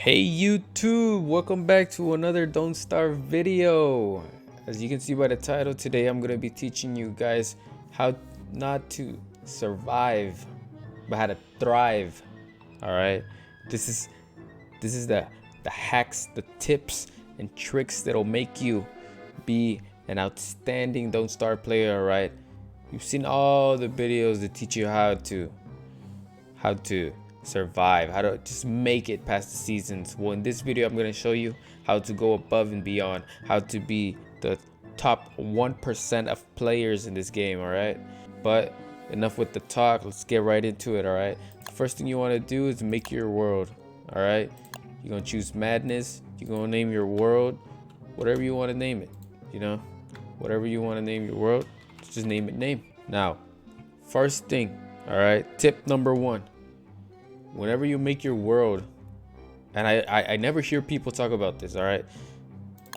Hey YouTube, welcome back to another Don't Starve video. As you can see by the title, today I'm gonna be teaching you guys how not to survive, but how to thrive. Alright. This is the hacks, the tips and tricks that'll make you be an outstanding Don't Starve player, alright? You've seen all the videos that teach you how to survive, how to just make it past the seasons. Well, in this video I'm going to show you how to go above and beyond, how to be the top 1% of players in this game. All right, but enough with the talk, let's get right into it. All right, first thing you want to do is make your world. All right, you're gonna choose madness, you're gonna name your world whatever you want to name it, whatever you want to name your world, just name it. Now, first thing, all right, tip number one: whenever you make your world, and I never hear people talk about this, all right,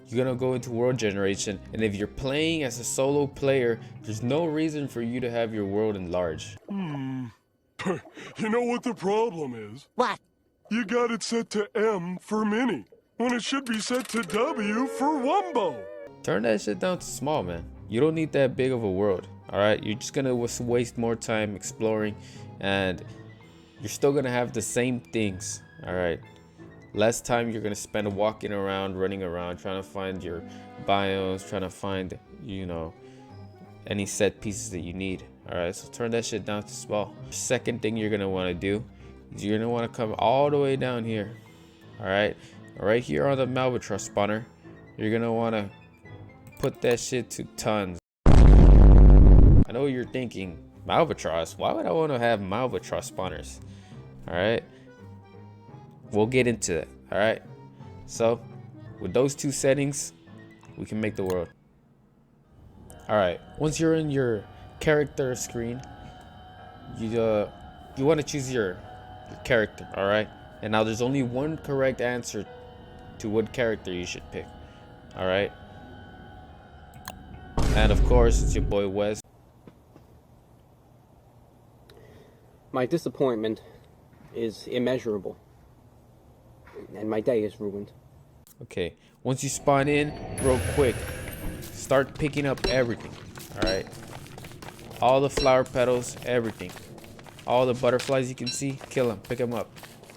you're gonna go into world generation, and if you're playing as a solo player, there's no reason for you to have your world enlarged. You know what the problem is? What? You got it set to M for mini, when it should be set to W for wumbo. Turn that shit down to small, man. You don't need that big of a world, all right? You're just gonna waste more time exploring, and you're still gonna have the same things. All right, less time you're gonna spend walking around, running around, trying to find your biomes, trying to find any set pieces that you need. All right, so turn that shit down to small. Second thing you're gonna want to do is you're gonna want to come all the way down here. All right, here on the Malbatross spawner, you're gonna want to put that shit to tons. I know what you're thinking, Malbatross, why would I want to have Malbatross spawners? All right, we'll get into that. All right, so with those two settings, we can make the world. All right, once you're in your character screen, you want to choose your character. All right, and now there's only one correct answer to what character you should pick. All right, and of course it's your boy Wes. My disappointment is immeasurable, and my day is ruined. Okay, once you spawn in, real quick, start picking up everything. All right, all the flower petals, everything, all the butterflies you can see, kill them, pick them up.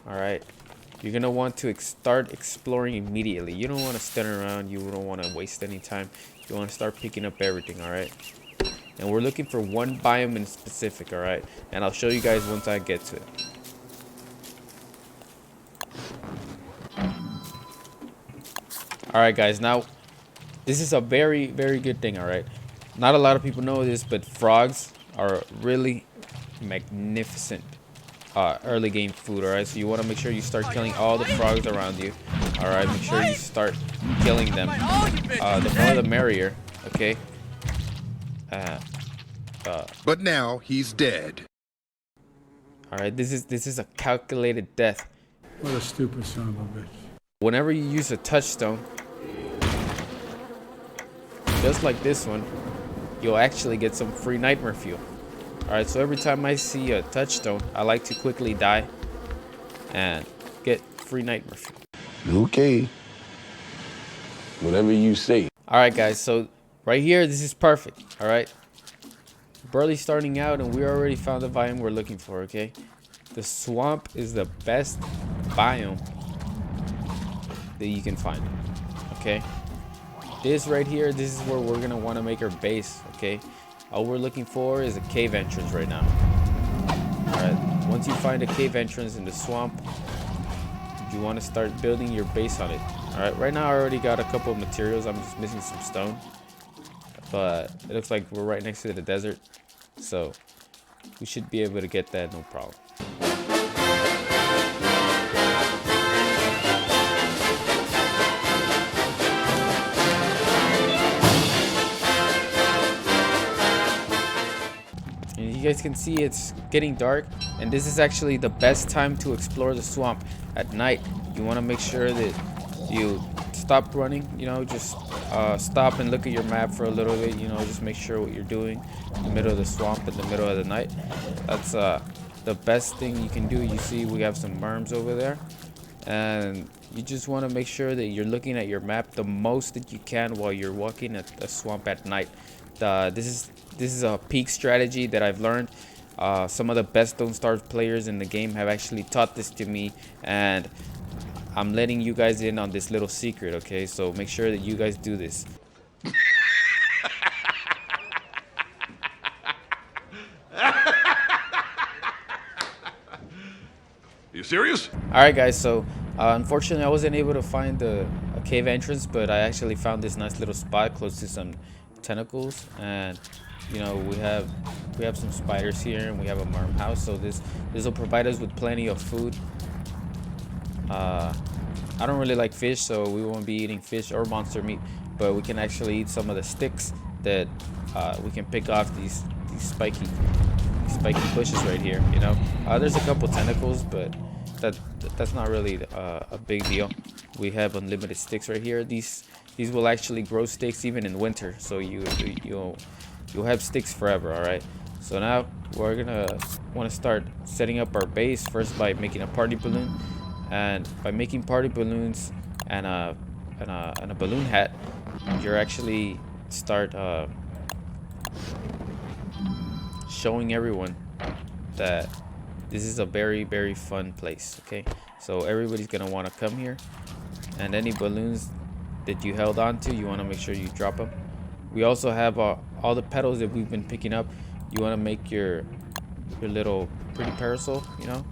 All right, you're gonna want to start exploring immediately. You don't want to stand around, you don't want to waste any time. You want to start picking up everything. All right, and we're looking for one biome in specific. All right, and I'll show you guys once I get to it. All right, guys, now this is a very, very good thing. All right, not a lot of people know this, but frogs are really magnificent early game food. All right, so you want to make sure you start killing all the frogs around you. All right, make sure you start killing them. The more the merrier. Okay. But now he's dead. All right, this is a calculated death. What a stupid son of a bitch. Whenever you use a touchstone, just like this one, you'll actually get some free nightmare fuel. All right, so every time I see a touchstone, I like to quickly die and get free nightmare fuel. Okay. Whatever you say. All right, guys, so right here, this is perfect. All right, barely starting out, and we already found the biome we're looking for. Okay, the swamp is the best biome that you can find. Okay, this right here, this is where we're gonna want to make our base. Okay, all we're looking for is a cave entrance right now. All right, once you find a cave entrance in the swamp, you want to start building your base on it. All right, right now I already got a couple of materials. I'm just missing some stone, but it looks like we're right next to the desert, so we should be able to get that no problem. And you guys can see it's getting dark, and this is actually the best time to explore the swamp at night. You want to make sure that you stop running, just stop and look at your map for a little bit, just make sure what you're doing in the middle of the swamp in the middle of the night. That's the best thing you can do. You see we have some worms over there. and you just want to make sure that you're looking at your map the most that you can while you're walking at the swamp at night. This is a peak strategy that I've learned. Some of the best Don't Starve players in the game have actually taught this to me, and I'm letting you guys in on this little secret, okay? So make sure that you guys do this. You serious? Alright guys, so unfortunately I wasn't able to find a cave entrance, but I actually found this nice little spot close to some tentacles, and you know, we have some spiders here, and we have a worm house, so this will provide us with plenty of food. I don't really like fish, so we won't be eating fish or monster meat, but we can actually eat some of the sticks that we can pick off these spiky bushes right here. You know, there's a couple tentacles, but that's not really a big deal. We have unlimited sticks right here. These will actually grow sticks even in winter, so you'll have sticks forever. All right, so now we're gonna want to start setting up our base first by making a party balloon, and by making party balloons and a balloon hat, you're actually start showing everyone that this is a very, very fun place. Okay, so everybody's gonna want to come here, and any balloons that you held on to, you want to make sure you drop them. We also have all the petals that we've been picking up. You want to make your little pretty parasol, you know,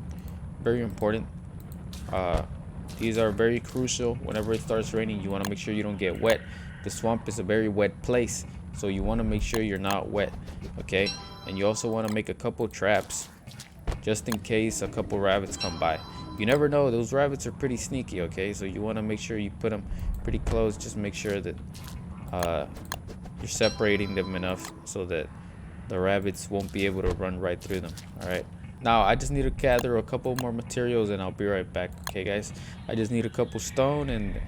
very important. These are very crucial. Whenever it starts raining, you want to make sure you don't get wet. The swamp is a very wet place, so you want to make sure you're not wet. Okay, and you also want to make a couple traps just in case a couple rabbits come by. You never know, those rabbits are pretty sneaky. Okay, so you want to make sure you put them pretty close. Just make sure that you're separating them enough so that the rabbits won't be able to run right through them. All right, now I just need to gather a couple more materials and I'll be right back. Okay guys, I just need a couple stone, and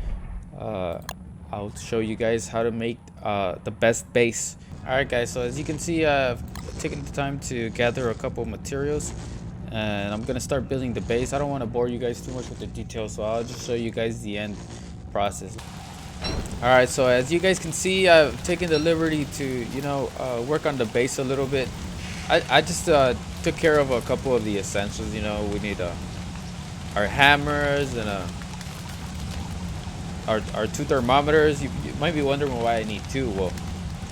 I'll show you guys how to make the best base. All right guys, so as you can see, I've taken the time to gather a couple materials, and I'm gonna start building the base. I don't want to bore you guys too much with the details, so I'll just show you guys the end process. All right, so as you guys can see, I've taken the liberty to, you know, work on the base a little bit. I just took care of a couple of the essentials. You know, we need our hammers and our two thermometers. You might be wondering why I need two. Well,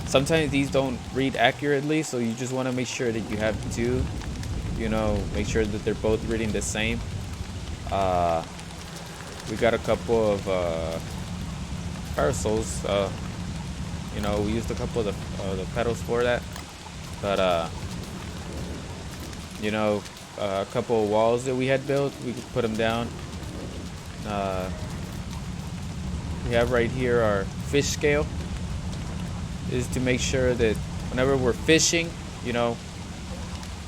sometimes these don't read accurately, so you just want to make sure that you have two. You know, make sure that they're both reading the same. We got a couple of parasols. You know, we used a couple of the petals for that, but you know, a couple of walls that we had built, we could put them down. We have right here our fish scale. Is to make sure that whenever we're fishing, you know,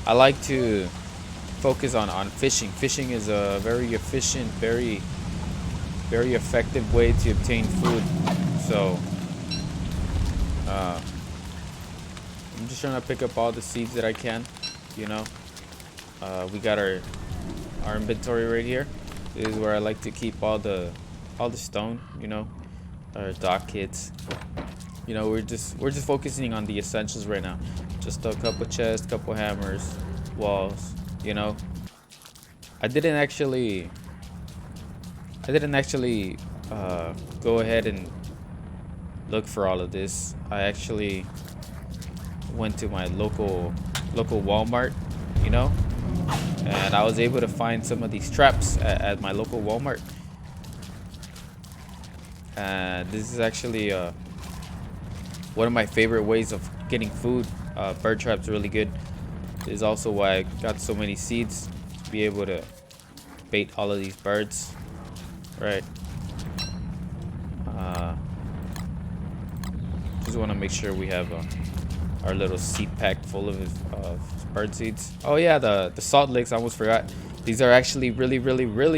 I like to focus on fishing. Fishing is a very efficient, very effective way to obtain food. So I'm just trying to pick up all the seeds that I can. You know, we got our inventory right here. This is where I like to keep all the stone. You know, our dock kits. You know, we're just focusing on the essentials right now. Just a couple chests, couple hammers, walls. You know, I didn't actually go ahead and look for all of this. I actually went to my local Walmart, you know, and I was able to find some of these traps at my local Walmart. And this is actually one of my favorite ways of getting food. Bird traps are really good. This is also why I got so many seeds to be able to bait all of these birds. Right. Just want to make sure we have our little seed pack full of bird seeds. Oh yeah, the salt licks, I almost forgot. These are actually really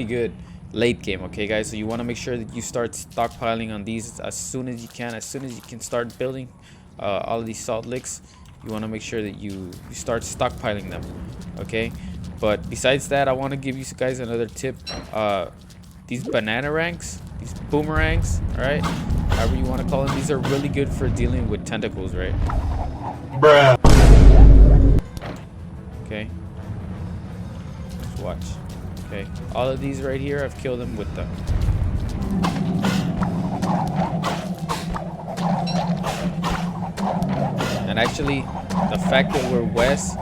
good late game. Okay guys, so you want to make sure that you start stockpiling on these as soon as you can. As soon as you can start building all of these salt licks, you want to make sure that you start stockpiling them. Okay, but besides that, I want to give you guys another tip. these banana ranks, these boomerangs, all right, however you want to call them, these are really good for dealing with tentacles, right? Bruh. Okay, let's watch. Okay, all of these right here, I've killed them with them. And actually, the fact that we're west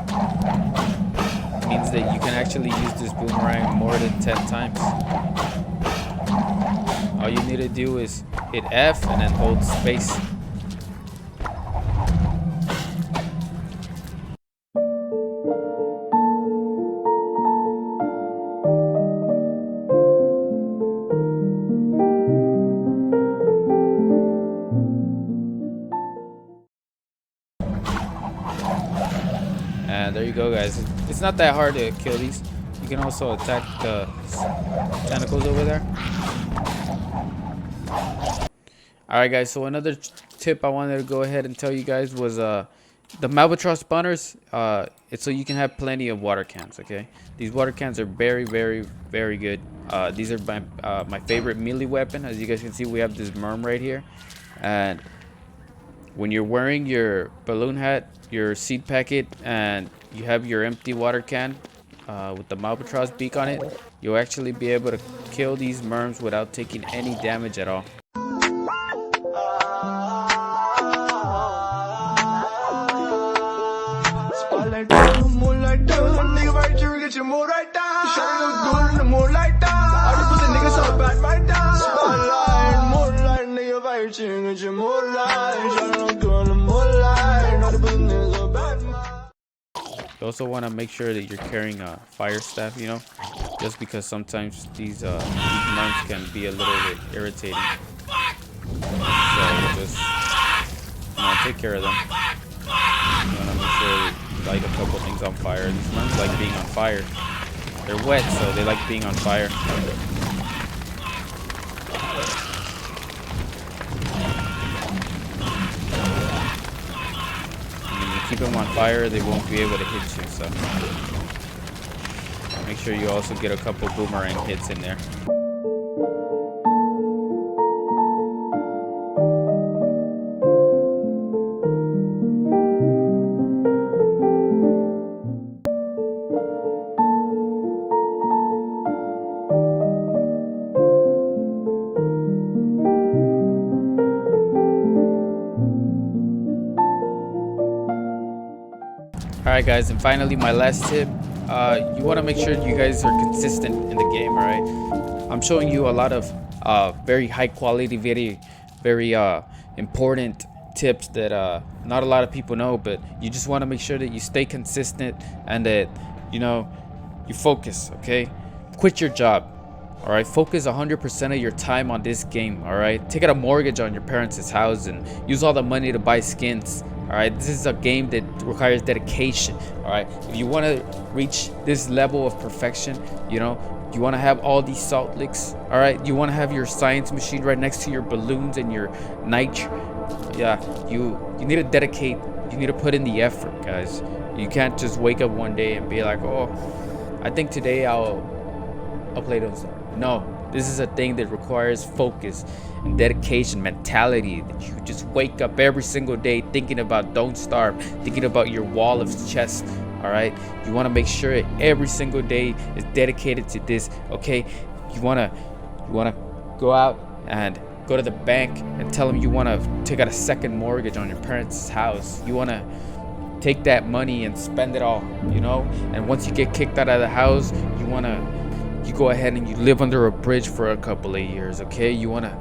means that you can actually use this boomerang more than 10 times. All you need to do is hit F and then hold space. And there you go, guys. It's not that hard to kill these. You can also attack the tentacles over there. Alright, guys, so another tip I wanted to go ahead and tell you guys was the Malbatross spawners. It's so you can have plenty of water cans, okay? These water cans are very, very, very good. These are my favorite melee weapon. As you guys can see, we have this merm right here. And when you're wearing your balloon hat, your seed packet, and you have your empty water can with the Malbatross beak on it, you'll actually be able to kill these merms without taking any damage at all. You also want to make sure that you're carrying a fire staff, you know, just because sometimes these merms can be a little bit irritating. So just take care of them. You want to make sure that you light a couple things on fire. These merms like being on fire. They're wet, so they like being on fire. Keep them on fire, they won't be able to hit you, so make sure you also get a couple boomerang hits in there. Alright, guys, and finally my last tip. You want to make sure you guys are consistent in the game, alright? I'm showing you a lot of very high quality very important tips that not a lot of people know, but you just want to make sure that you stay consistent and that, you know, you focus, okay? Quit your job. All right, focus 100% of your time on this game. All right, take out a mortgage on your parents' house and use all the money to buy skins. All right, this is a game that requires dedication. All right, if you want to reach this level of perfection, you know, you want to have all these salt licks. All right, you want to have your science machine right next to your balloons and your nitro. Yeah, you need to dedicate. You need to put in the effort, guys. You can't just wake up one day and be like, oh, I think today I'll play those. No, this is a thing that requires focus and dedication, mentality, that you just wake up every single day thinking about don't starve, thinking about your wall of chess. All right, you want to make sure every single day is dedicated to this. Okay, you want to go out and go to the bank and tell them you want to take out a second mortgage on your parents' house. You want to take that money and spend it all, you know, and once you get kicked out of the house, you go ahead and you live under a bridge for a couple of years. Okay, you want to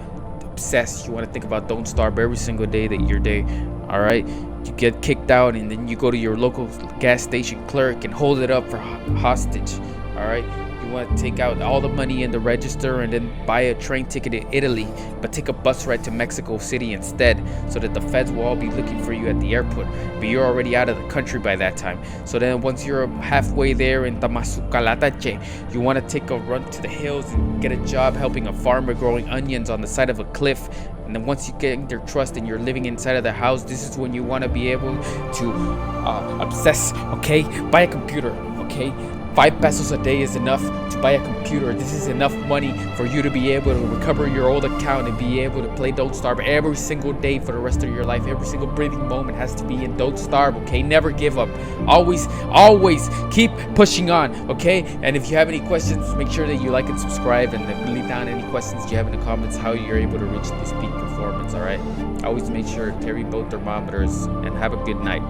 obsess, you want to think about don't starve every single day that your day. All right, you get kicked out and then you go to your local gas station clerk and hold it up for hostage. All right, you want to take out all the money in the register and then buy a train ticket to Italy, but take a bus ride to Mexico City instead, so that the feds will all be looking for you at the airport, but you're already out of the country by that time. So then once you're halfway there in Tamasukalatache, you want to take a run to the hills and get a job helping a farmer growing onions on the side of a cliff. And then once you get their trust and you're living inside of the house, this is when you want to be able to obsess. Okay, buy a computer. Okay, 5 pesos a day is enough to buy a computer. This is enough money for you to be able to recover your old account and be able to play Don't Starve every single day for the rest of your life. Every single breathing moment has to be in Don't Starve, okay? Never give up. Always keep pushing on, okay? And if you have any questions, make sure that you like and subscribe, and then leave down any questions you have in the comments how you're able to reach this peak performance, all right? Always make sure to carry both thermometers, and have a good night.